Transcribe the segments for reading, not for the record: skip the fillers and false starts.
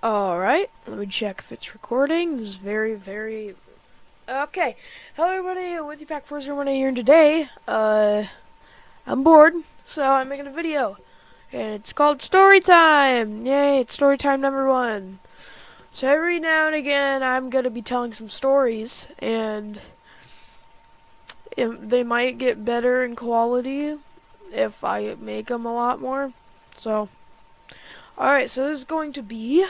Alright, let me check if it's recording. This is very... Okay. Hello everybody, with you back for one here, and today, I'm bored, so I'm making a video. And it's called Storytime! Yay, it's Storytime #1. So every now and again, I'm gonna be telling some stories, and they might get better in quality if I make them a lot more. So, alright, so this is going to be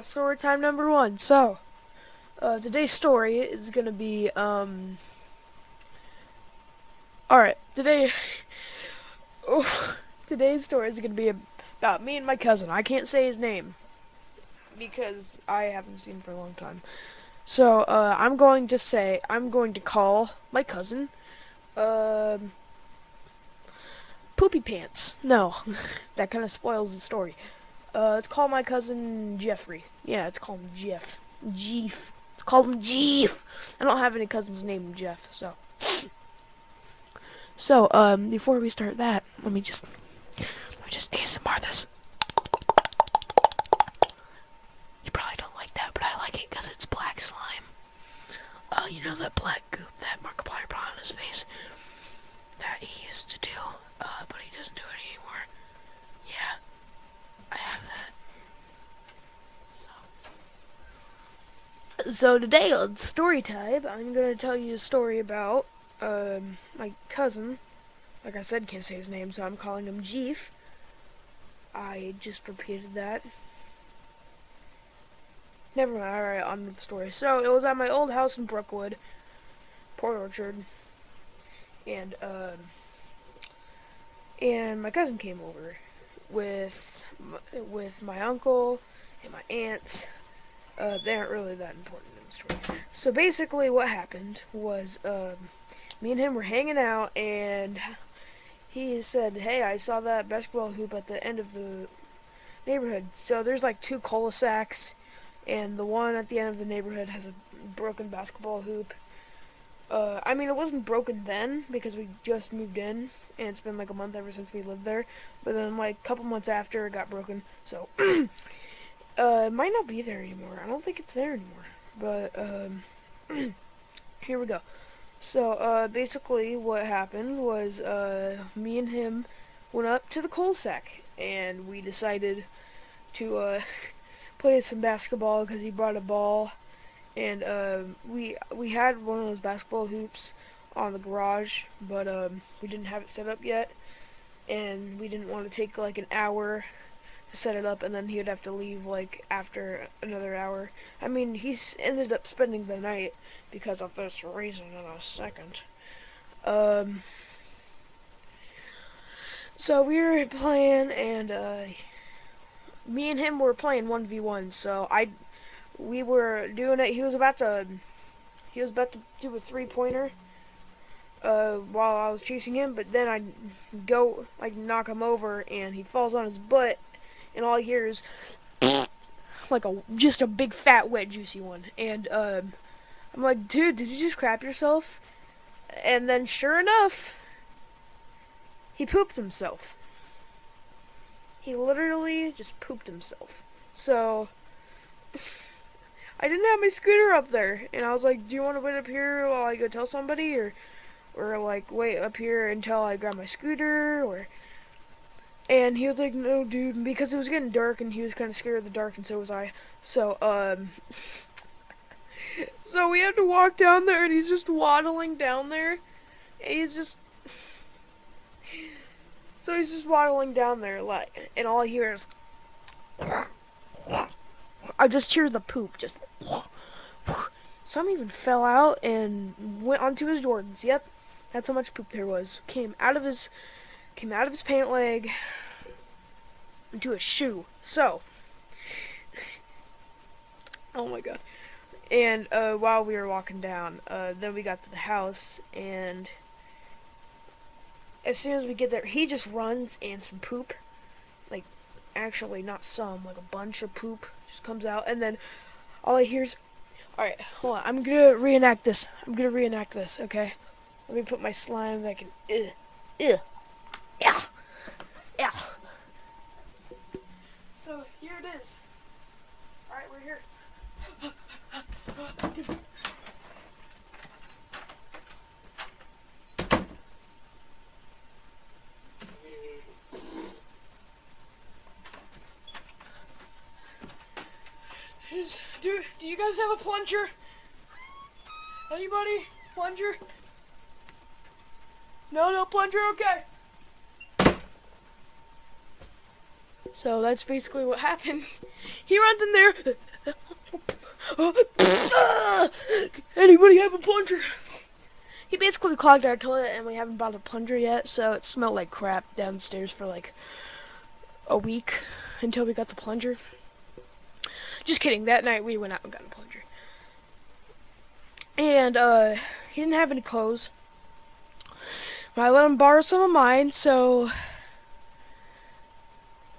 story time #1. So, today's story is gonna be, alright, today's story is gonna be about me and my cousin. I can't say his name, because I haven't seen him for a long time. So, I'm going to call my cousin, Poopy Pants. No, that kind of spoils the story. Let's call my cousin Jeffrey. Yeah, let's call him Jeff. Jeef. Let's call him Jeef. I don't have any cousins named Jeff, so. So, before we start that, let me just ASMR this. You probably don't like that, but I like it because it's black slime. You know that black goop that Markiplier put on his face? That he used to do, but he doesn't do it anymore. Yeah, I have that. So today on Story Time, I'm going to tell you a story about my cousin. Like I said, can't say his name, so I'm calling him Jeef. I just repeated that. Never mind, alright, on with the story. So, it was at my old house in Brookwood, Port Orchard, and my cousin came over with my uncle and my aunt. They aren't really that important in the story. So basically what happened was, me and him were hanging out, and he said, hey, I saw that basketball hoop at the end of the neighborhood. So there's like two cul-de-sacs, and the one at the end of the neighborhood has a broken basketball hoop. I mean, it wasn't broken then, because we just moved in, and it's been like a month ever since we lived there. But then like a couple months after, it got broken. So, it might not be there anymore. I don't think it's there anymore. But, here we go. So, basically what happened was, me and him went up to the cul-de-sac, and we decided to, play some basketball because he brought a ball, and, we had one of those basketball hoops on the garage, but, we didn't have it set up yet, and we didn't want to take, like, an hour to set it up, and then he would have to leave, like, after another hour. I mean, ended up spending the night because of this reason in a second. So we were playing, and, me and him were playing 1v1, so we were doing it. He was about to do a three-pointer, while I was chasing him, but then I go, like, knock him over, and he falls on his butt, and all I hear is like just a big fat wet juicy one, and I'm like, dude, did you just crap yourself? And then sure enough, he pooped himself. He literally just pooped himself. So I didn't have my scooter up there, and I was like, do you want to wait up here while I go tell somebody, or like wait up here until I grab my scooter, or. And he was like, no, dude, because it was getting dark, and he was kind of scared of the dark, and so was I. So, so we had to walk down there, and he's just waddling down there. And he's just waddling down there, like, and all I hear is, I just hear the poop, just. Some even fell out and went onto his Jordans. Yep, that's how much poop there was. Came out of his pant leg into a shoe. So, oh my god. And while we were walking down, then we got to the house, and as soon as we get there, he just runs, and some poop, like, actually not some, like a bunch of poop just comes out, and then all I hear is, alright, hold on, I'm gonna reenact this, okay? Let me put my slime back in. Yeah. So here it is. Alright, we're here. Do you guys have a plunger? Anybody? Plunger? No plunger? Okay. So that's basically what happened. He runs in there. Anybody have a plunger? He basically clogged our toilet and we haven't bought a plunger yet, so it smelled like crap downstairs for like a week until we got the plunger. Just kidding, that night we went out and got a plunger. And he didn't have any clothes. But I let him borrow some of mine, so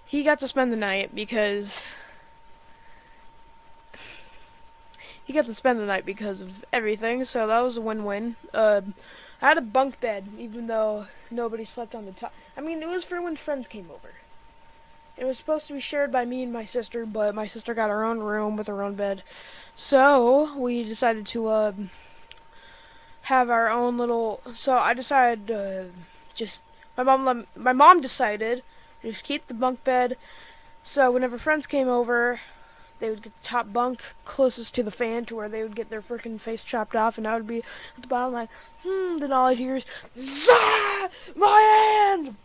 he got to spend the night because of everything, so that was a win-win. I had a bunk bed, even though nobody slept on the top. I mean, it was for when friends came over. It was supposed to be shared by me and my sister, but my sister got her own room with her own bed. So, we decided to, have our own little... So, I decided, My mom decided to just keep the bunk bed, so whenever friends came over, they would get the top bunk closest to the fan to where they would get their freaking face chopped off, and I would be at the bottom line, then all I'd hear is, Zah! My hand!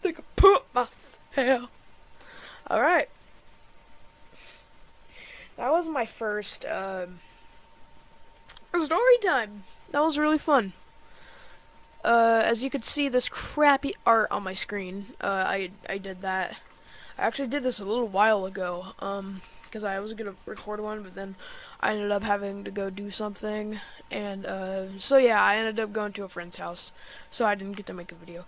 They could poop myself. Alright. That was my first, story time. That was really fun. As you could see this crappy art on my screen, I did that. I actually did this a little while ago, because I was gonna record one, but then I ended up having to go do something, and, so yeah, I ended up going to a friend's house, so I didn't get to make a video.